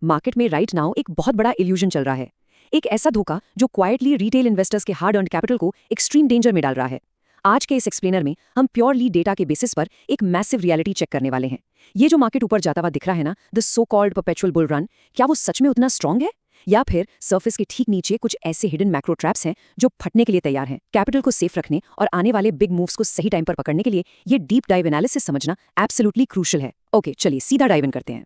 Market में right now एक बहुत बड़ा इल्यूजन चल रहा है। एक ऐसा धोखा जो क्वाइटली रिटेल इन्वेस्टर्स के हार्ड अर्न्ड कैपिटल को एक्सट्रीम डेंजर में डाल रहा है। आज के इस एक्सप्लेनर में हम प्योरली डेटा के बेसिस पर एक मैसिव रियलिटी चेक करने वाले हैं। ये जो मार्केट ऊपर जाता हुआ दिख रहा है ना, the so called perpetual bull run, क्या वो सच में उतना स्ट्रांग है, या फिर सरफेस के ठीक नीचे कुछ ऐसे हिडन मैक्रो ट्रैप्स हैं जो फटने के लिए तैयार हैं। कैपिटल को सेफ रखने और आने वाले बिग मूव्स को सही टाइम पर पकड़ने के लिए ये डीप डाइव एनालिसिस समझना एब्सोल्युटली क्रूशियल है। ओके, चलिए सीधा डाइव इन करते हैं।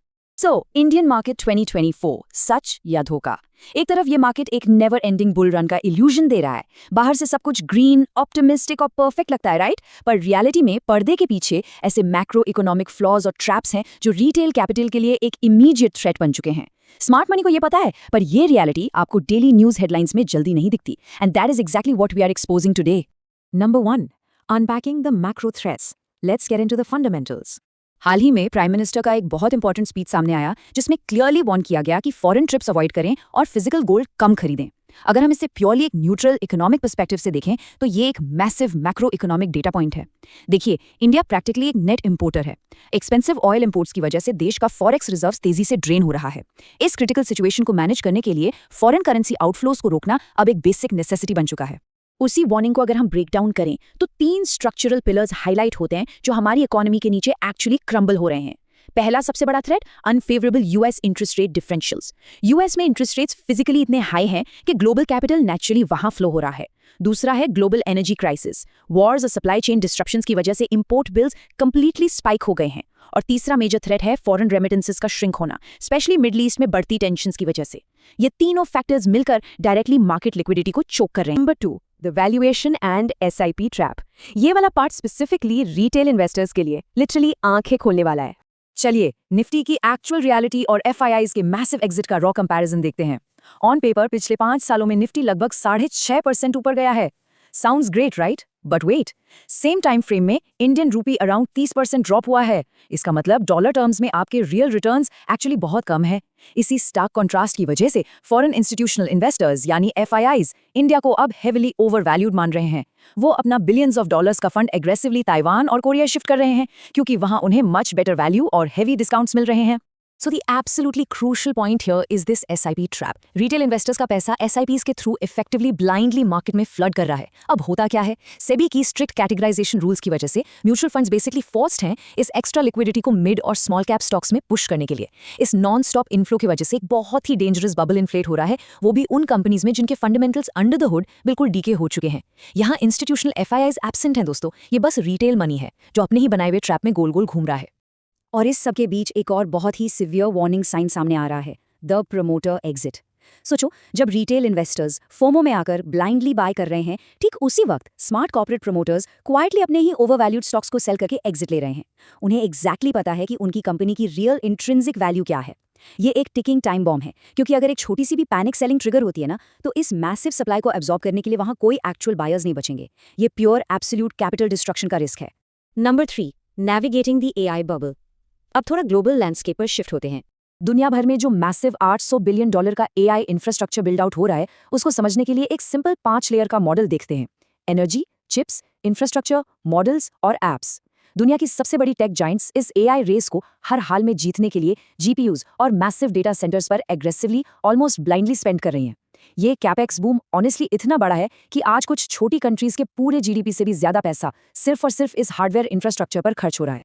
इंडियन मार्केट 2024 सच या धोखा। एक तरफ ये मार्केट एक नेवर एंडिंग बुल रन का इल्यूजन दे रहा है। बाहर से सब कुछ ग्रीन, ऑप्टिमिस्टिक और परफेक्ट लगता है, राइट? पर रियलिटी में पर्दे के पीछे ऐसे मैक्रो इकोनॉमिक फ्लॉज और ट्रैप्स हैं जो रिटेल कैपिटल के लिए एक इमीडिएट थ्रेट बन चुके हैं। स्मार्ट मनी को ये पता है, पर ये रियलिटी आपको डेली न्यूज हेडलाइंस में जल्दी नहीं दिखती। And that is exactly what we are exposing today. Number 1, unpacking the macro threats. Let's get into the fundamentals. हाल ही में प्राइम मिनिस्टर का एक बहुत इंपॉर्टेंट स्पीच सामने आया जिसमें क्लियरली वार्न किया गया कि फॉरेन ट्रिप्स अवॉइड करें और फिजिकल गोल्ड कम खरीदें। अगर हम इसे प्योरली एक न्यूट्रल इकोनॉमिक पर्सपेक्टिव से देखें तो ये एक massive macro economic data point है। देखिए, इंडिया प्रैक्टिकली एक नेट इंपोर्टर है। एक्सपेंसिव ऑयल इंपोर्ट्स की वजह से देश का फॉरेक्स रिजर्व्स तेजी से ड्रेन हो रहा है। इस क्रिटिकल सिचुएशन को मैनेज करने के लिए फॉरेन करेंसी आउटफ्लोज को रोकना अब एक बेसिक नेसेसिटी बन चुका है। उसी वार्निंग को अगर हम ब्रेक डाउन करें तो 3 स्ट्रक्चरल पिलर्स हाईलाइट होते हैं जो हमारी इकोनॉमी के नीचे एक्चुअली क्रम्बल हो रहे हैं। पहला सबसे बड़ा threat, unfavourable US interest rate differentials. US में इंटरेस्ट रेट्स फिजिकली इतने हाई हैं कि ग्लोबल कैपिटल नेचुरली वहां फ्लो हो रहा है। दूसरा है ग्लोबल एनर्जी क्राइसिस। वॉर्स और सप्लाई चेन डिस्ट्रप्शंस की वजह से इंपोर्ट बिल्स कंप्लीटली स्पाइक हो गए हैं। और तीसरा मेजर थ्रेट है फॉरेन रेमिटेंसेस का श्रिंक होना, स्पेशली मिडल ईस्ट में बढ़ती टेंशंस की वजह से। ये तीनों फैक्टर्स मिलकर डायरेक्टली मार्केट लिक्विडिटी को चोक कर रहे हैं। Number 2, the valuation and SIP trap. ये वाला पार्ट स्पेसिफिकली रिटेल इन्वेस्टर्स के लिए लिटरली आंखें खोलने वाला है। चलिए निफ्टी की एक्चुअल रियलिटी और एफआईआईज के मैसिव एग्जिट का रॉ कंपैरिजन देखते हैं। ऑन पेपर पिछले 5 सालों में निफ्टी लगभग 6.5% ऊपर गया है। Sounds great, right? But wait, same time frame में इंडियन रूपी अराउंड 30% ड्रॉप हुआ है। इसका मतलब डॉलर टर्म्स में आपके रियल रिटर्न्स एक्चुअली बहुत कम है। इसी स्टार्क कंट्रास्ट की वजह से फॉरेन इंस्टीट्यूशनल इन्वेस्टर्स यानी एफआईआईज इंडिया को अब हेविली ओवरवैल्यूड मान रहे हैं। वो अपना बिलियंस ऑफ डॉलर्स का फंड एग्रेसिवली ताइवान और कोरिया शिफ्ट कर रहे हैं क्योंकि वहां उन्हें मच बेटर वैल्यू और हेवी डिस्काउंट्स मिल रहे हैं। So the absolutely crucial point here is this SIP trap. Retail investors का पैसा SIPs के थ्रू effectively blindly market में फ्लड कर रहा है। अब होता क्या है, सेबी की स्ट्रिक्ट कैटेगराइजेशन रूल्स की वजह से म्यूचुअल फंड्स बेसिकली फोर्स्ड हैं इस एक्स्ट्रा लिक्विडिटी को मिड और स्मॉल कैप स्टॉक्स में पुश करने के लिए। इस नॉन स्टॉप इनफ्लो की वजह से एक बहुत ही डेंजरस बबल इन्फ्लेट हो रहा है, वो भी उन कंपनीज में जिनके फंडामेंटल्स अंडर द हुड बिल्कुल डीके हो चुके हैं। यहाँ इंस्टीट्यूशनल एफआईआईज एब्सेंट हैं दोस्तों, ये बस रिटेल मनी है जो अपने ही बनाए हुए ट्रैप में गोल गोल घूम रहा है। और इस सब के बीच एक और बहुत ही सिवियर वार्निंग साइन सामने आ रहा है, द प्रमोटर एग्जिट। सोचो, जब रिटेल इन्वेस्टर्स फोमो में आकर ब्लाइंडली बाय कर रहे हैं, ठीक उसी वक्त स्मार्ट कॉर्पोरेट प्रमोटर्स क्वाइटली अपने ही ओवरवैल्यूड स्टॉक्स को सेल करके एग्जिट ले रहे हैं। उन्हें एग्जैक्टली पता है कि उनकी कंपनी की रियल इंट्रिंसिक वैल्यू क्या है। ये एक टिकिंग टाइम बॉम्ब है, क्योंकि अगर एक छोटी सी भी पैनिक सेलिंग ट्रिगर होती है ना, तो इस मैसिव सप्लाई को एब्जॉर्ब करने के लिए वहां कोई एक्चुअल बायर्स नहीं बचेंगे। ये प्योर एब्सोल्यूट कैपिटल डिस्ट्रक्शन का रिस्क है। Number 3, navigating the AI bubble. अब थोड़ा ग्लोबल लैंडस्केप पर शिफ्ट होते हैं। दुनिया भर में जो मैसिव $800 बिलियन का एआई इंफ्रास्ट्रक्चर बिल्ड आउट हो रहा है, उसको समझने के लिए एक सिंपल 5 लेयर का मॉडल देखते हैं। एनर्जी, चिप्स, इंफ्रास्ट्रक्चर, मॉडल्स और एप्स। दुनिया की सबसे बड़ी टेक जाइंट्स इस एआई रेस को हर हाल में जीतने के लिए जीपीयूज और मैसिव डेटा सेंटर्स पर एग्रेसिवली ऑलमोस्ट ब्लाइंडली स्पेंड कर रही हैं। ये कैपेक्स बूम ऑनेस्टली इतना बड़ा है कि आज कुछ छोटी कंट्रीज के पूरे जीडीपी से भी ज्यादा पैसा सिर्फ और सिर्फ इस हार्डवेयर इंफ्रास्ट्रक्चर पर खर्च हो रहा है।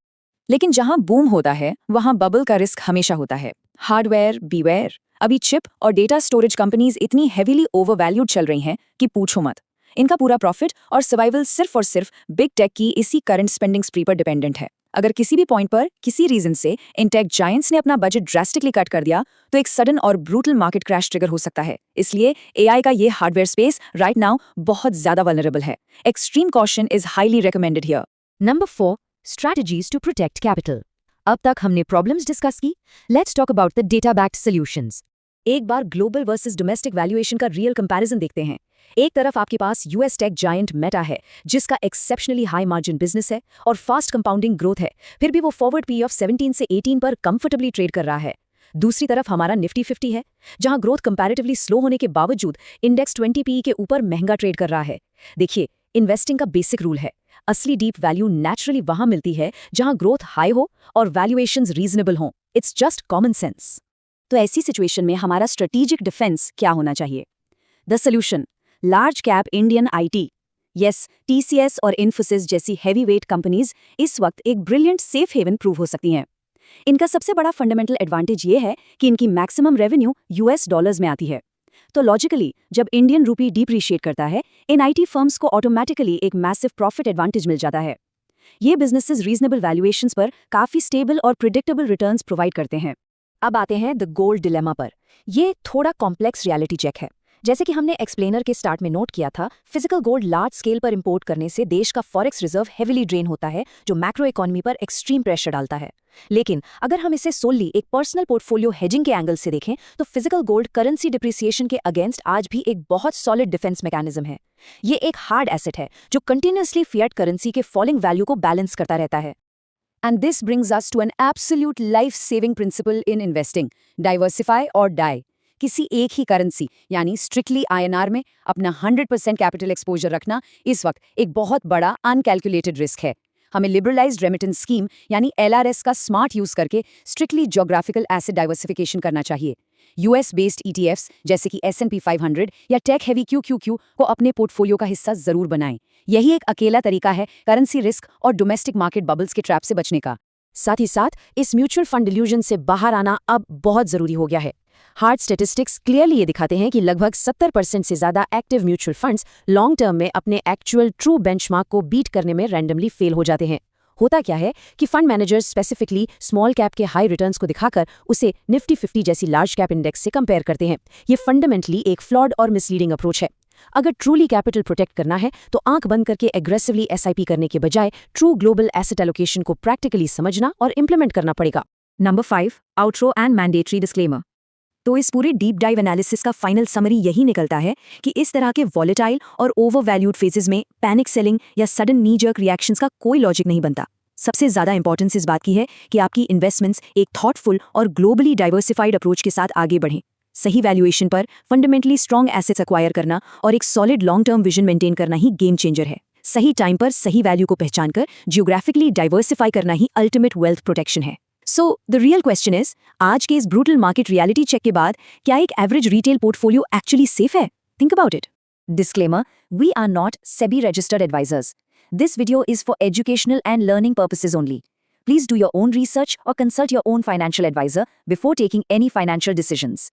लेकिन जहां बूम होता है वहां बबल का रिस्क हमेशा होता है। Hardware beware. अभी चिप और डेटा स्टोरेज कंपनीज इतनी हेवीली ओवरवैल्यूड चल रही हैं कि पूछो मत। इनका पूरा प्रॉफिट और सर्वाइवल सिर्फ और सिर्फ बिग टेक की इसी करंट स्पेंडिंग स्प्री पर डिपेंडेंट है। अगर किसी भी पॉइंट पर किसी रीजन से इन टेक जायंट्स ने अपना बजट ड्रास्टिकली कट कर दिया तो एक सडन और ब्रूटल मार्केट क्रैश ट्रिगर हो सकता है। इसलिए एआई का ये हार्डवेयर स्पेस राइट नाउ बहुत ज्यादा वल्नरेबल है। Extreme caution is highly recommended here. Number 4, Strategies to protect capital. अब तक हमने प्रॉब्लम्स डिस्कस की, let's talk about the data backed solutions. एक बार ग्लोबल वर्सेस डोमेस्टिक वैल्यूएशन का रियल कंपैरिजन देखते हैं। एक तरफ आपके पास यूएस टेक जायंट मेटा है, जिसका एक्सेप्शनली हाई मार्जिन बिजनेस है और फास्ट कंपाउंडिंग ग्रोथ है, फिर भी वो फॉरवर्ड पी ऑफ 17 से 18 पर कंफर्टेबली ट्रेड कर रहा है। दूसरी तरफ हमारा निफ्टी 50 है, जहां ग्रोथ कंपैरेटिवली स्लो होने के बावजूद इंडेक्स 20 पीई के ऊपर महंगा ट्रेड कर रहा है। देखिए, इन्वेस्टिंग का बेसिक रूल है, असली डीप वैल्यू नेचुरली वहां मिलती है जहां ग्रोथ हाई हो और वैल्यूएशंस रीजनेबल हों। It's just common sense. तो ऐसी सिचुएशन में हमारा स्ट्रेटेजिक डिफेंस क्या होना चाहिए? The solution, large cap Indian IT. Yes, TCS और इन्फोसिस जैसी हैवी वेट कंपनीज इस वक्त एक ब्रिलियंट सेफ हेवन प्रूव हो सकती हैं। इनका सबसे बड़ा फंडामेंटल एडवांटेज ये है कि इनकी मैक्सिमम रेवेन्यू यूएस डॉलर्स में आती है। तो लॉजिकली जब इंडियन रूपी डिप्रिशिएट करता है, इन आईटी फर्म्स को ऑटोमेटिकली एक मैसिव प्रॉफिट एडवांटेज मिल जाता है। ये बिजनेसेस रीजनेबल वैल्यूएशंस पर काफी स्टेबल और प्रिडिक्टेबल रिटर्न्स प्रोवाइड करते हैं। अब आते हैं द गोल्ड डिलेमा पर। ये थोड़ा कॉम्प्लेक्स रियलिटी चेक है। जैसे कि हमने एक्सप्लेनर के स्टार्ट में नोट किया था, फिजिकल गोल्ड लार्ज स्केल पर इंपोर्ट करने से देश का फॉरेक्स रिजर्व हेविली ड्रेन होता है, जो मैक्रो इकोनॉमी पर एक्सट्रीम प्रेशर डालता है। लेकिन अगर हम इसे सोलली एक पर्सनल पोर्टफोलियो हेजिंग के एंगल से देखें, तो फिजिकल गोल्ड करेंसी डिप्रिसिएशन के अगेंस्ट आज भी एक बहुत सॉलिड डिफेंस मैकेनिज्म है। ये एक हार्ड एसेट है जो कंटिन्यूअसली फिएट करेंसी के फॉलिंग वैल्यू को बैलेंस करता रहता है। And this brings us to an absolute life-saving principle in investing: diversify or die. किसी एक ही करेंसी यानी स्ट्रिक्टली आईएनआर में अपना 100% कैपिटल एक्सपोजर रखना इस वक्त एक बहुत बड़ा अनकैलकुलेटेड रिस्क है। हमें लिबरलाइज्ड रेमिटेंस स्कीम यानी एलआरएस का स्मार्ट यूज करके स्ट्रिक्टली ज्योग्राफिकल एसेट डाइवर्सिफिकेशन करना चाहिए। यूएस बेस्ड ईटीएफ्स जैसे कि S&P 500 या टेक हैवी QQQ को अपने पोर्टफोलियो का हिस्सा जरूर बनाएं। यही एक अकेला तरीका है करेंसी रिस्क और डोमेस्टिक मार्केट बबल्स के ट्रैप से बचने का। साथ ही साथ इस म्यूचुअल फंड डिल्यूजन से बाहर आना अब बहुत जरूरी हो गया है। हार्ड स्टैटिस्टिक्स क्लियरली ये दिखाते हैं कि लगभग 70% से ज्यादा active mutual funds long term में अपने एक्चुअल ट्रू बेंचमार्क को बीट करने में रैंडमली फेल हो जाते हैं। होता क्या है कि fund managers specifically small cap के हाई रिटर्न्स को दिखाकर उसे निफ्टी 50 जैसी लार्ज कैप इंडेक्स से कंपेयर करते हैं। ये फंडामेंटली एक फ्लॉड और मिसलीडिंग अप्रोच है। अगर ट्रूली कैपिटल प्रोटेक्ट करना है तो आंख बंद करके एग्रेसिवली एसआईपी करने के बजाय ट्रू ग्लोबल एसेट एलोकेशन को प्रैक्टिकली समझना और इंप्लीमेंट करना पड़ेगा। Number 5, outro and mandatory disclaimer. तो इस पूरे डीप डाइव एनालिसिस का फाइनल समरी यही निकलता है कि इस तरह के वॉलेटाइल और ओवरवैल्यूड फेजेस में पैनिक सेलिंग या सडन नी जर्क रिएक्शंस का कोई लॉजिक नहीं बनता। सबसे ज्यादा इंपॉर्टेंस इस बात की है कि आपकी इन्वेस्टमेंट्स एक थॉटफुल और ग्लोबली डाइवर्सिफाइड अप्रोच के साथ आगे बढ़ें। सही वैल्यूएशन पर फंडामेंटली स्ट्रॉन्ग एसेट्स एक्वायर करना और एक solid long term vision maintain करना ही गेम चेंजर है। सही टाइम पर सही वैल्यू को पहचान कर जियोग्राफिकली डाइवर्सिफाई करना ही अल्टीमेट वेल्थ प्रोटेक्शन है। So the real question is, आज के इस ब्रूटल मार्केट रियलिटी चेक के बाद क्या एक average retail portfolio actually safe है? Think about it. Disclaimer: we are not SEBI registered advisors. This video is for educational and learning purposes only. Please do your own research or consult your own financial advisor before taking any financial decisions.